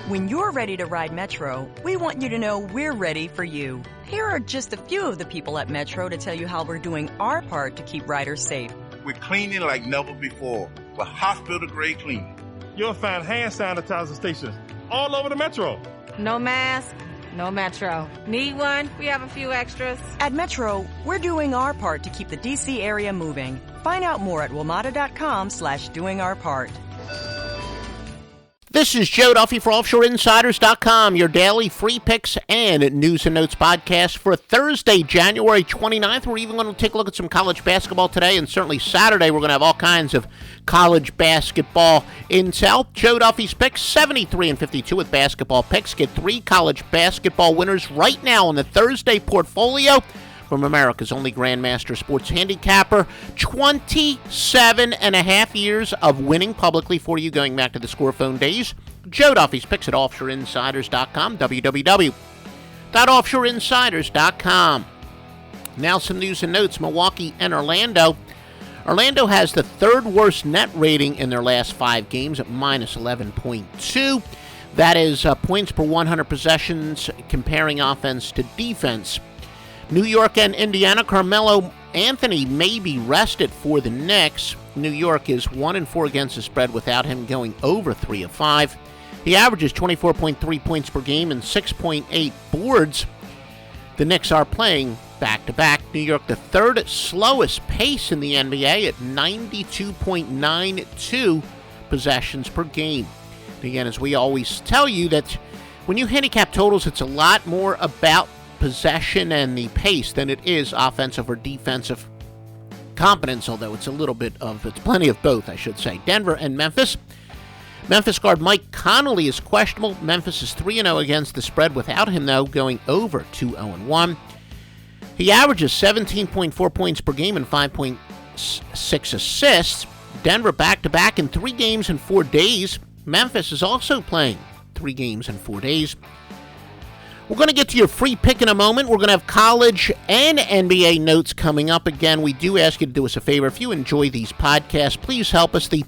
When you're ready to ride Metro, we want you to know we're ready for you. Here are just a few of the people at Metro to tell you how we're doing our part to keep riders safe. We're cleaning like never before with hospital-grade cleaning. You'll find hand sanitizer stations all over the Metro. No mask, no Metro. Need one? We have a few extras. At Metro, we're doing our part to keep the D.C. area moving. Find out more at WMATA.com/doingourpart. This is Joe Duffy for OffshoreInsiders.com, your daily free picks and news and notes podcast for Thursday, January 29th. We're even going to take a look at some college basketball today, and certainly Saturday we're going to have all kinds of college basketball intel. Joe Duffy's picks, 73-52 with basketball picks. Get 3 college basketball winners right now on the Thursday portfolio from America's only Grandmaster Sports Handicapper. 27 and a half years of winning publicly for you going back to the Scorephone days. Joe Duffy's picks at OffshoreInsiders.com, www.OffshoreInsiders.com. Now some news and notes. Milwaukee and Orlando. Orlando has the third worst net rating in their last 5 games at minus 11.2. That is points per 100 possessions comparing offense to defense. New York and Indiana, Carmelo Anthony may be rested for the Knicks. New York is 1-4 against the spread without him going over 3 of 5. He averages 24.3 points per game and 6.8 boards. The Knicks are playing back-to-back. New York, the third slowest pace in the NBA at 92.92 possessions per game. And again, as we always tell you, that when you handicap totals, it's a lot more about possession and the pace than it is offensive or defensive competence, although it's plenty of both, I should say. Denver and Memphis. Memphis guard Mike Conley is questionable. Memphis is 3-0 against the spread without him, though, going over 2-0-1. He averages 17.4 points per game and 5.6 assists. Denver back-to-back in 3 games in 4 days. Memphis is also playing 3 games in 4 days. We're going to get to your free pick in a moment. We're going to have college and NBA notes coming up. Again, we do ask you to do us a favor. If you enjoy these podcasts, please help us. The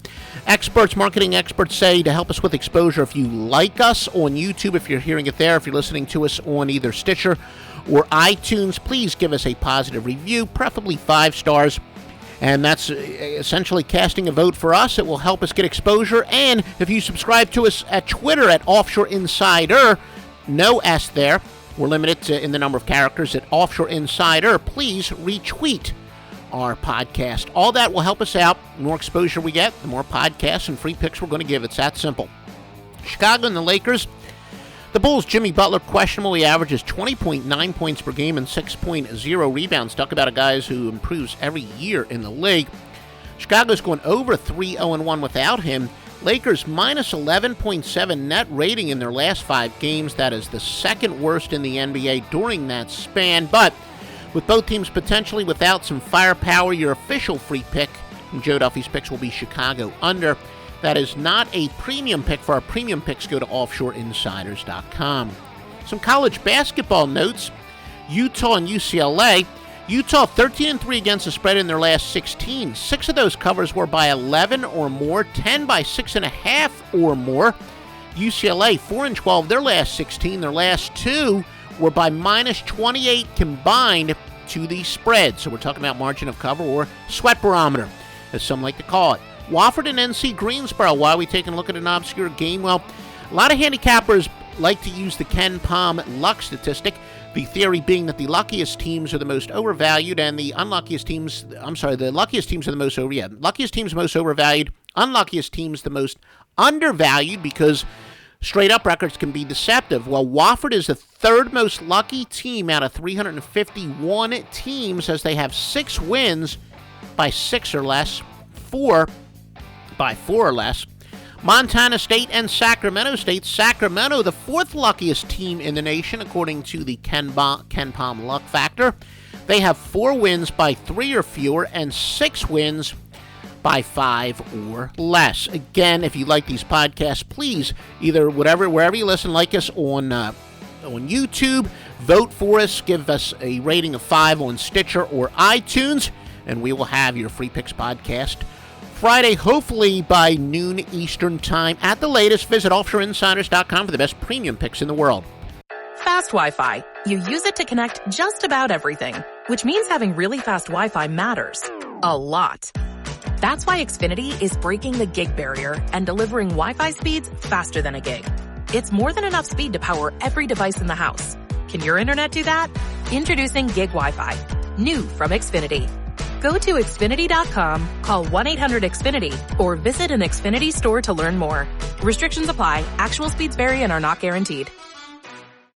marketing experts say to help us with exposure. If you like us on YouTube, if you're hearing it there, if you're listening to us on either Stitcher or iTunes, please give us a positive review, preferably 5 stars. And that's essentially casting a vote for us. It will help us get exposure. And if you subscribe to us at Twitter at Offshore Insider, no S there. We're limited in the number of characters at Offshore Insider. Please retweet our podcast. All that will help us out. The more exposure we get, the more podcasts and free picks we're going to give. It's that simple. Chicago and the Lakers. The Bulls' Jimmy Butler questionable. He averages 20.9 points per game and 6.0 rebounds. Talk about a guy who improves every year in the league. Chicago's going over 3-0-1 without him. Lakers minus 11.7 net rating in their last 5 games. That is the second worst in the NBA during that span. But with both teams potentially without some firepower, your official free pick from Joe Duffy's picks will be Chicago under. That is not a premium pick. For our premium picks, go to OffshoreInsiders.com. Some college basketball notes. Utah and UCLA. Utah 13-3 against the spread in their last 16. 6 of those covers were by 11 or more, 10 by 6.5 or more. UCLA 4-12 their last 16. Their last 2 were by minus 28 combined to the spread. So we're talking about margin of cover, or sweat barometer, as some like to call it. Wofford and NC Greensboro. Why are we taking a look at an obscure game? Well, a lot of handicappers like to use the Ken Pom luck statistic. The theory being that the luckiest teams are the most overvalued, and the luckiest teams are the most luckiest teams most overvalued, unluckiest teams the most undervalued, because straight-up records can be deceptive. Well, Wofford is the 3rd most lucky team out of 351 teams, as they have 6 wins by 6 or less, 4 by 4 or less. Montana State and Sacramento State. Sacramento, the 4th luckiest team in the nation, according to the Ken Pom luck factor. They have 4 wins by 3 or fewer and 6 wins by 5 or less. Again, if you like these podcasts, please, wherever you listen, like us on YouTube, vote for us, give us a rating of 5 on Stitcher or iTunes, and we will have your Free Picks podcast Friday, hopefully by noon Eastern Time. At the latest, visit offshoreinsiders.com for the best premium picks in the world. Fast Wi-Fi. You use it to connect just about everything, which means having really fast Wi-Fi matters. A lot. That's why Xfinity is breaking the gig barrier and delivering Wi-Fi speeds faster than a gig. It's more than enough speed to power every device in the house. Can your internet do that? Introducing Gig Wi-Fi. New from Xfinity. Go to Xfinity.com, call 1-800-XFINITY, or visit an Xfinity store to learn more. Restrictions apply. Actual speeds vary and are not guaranteed.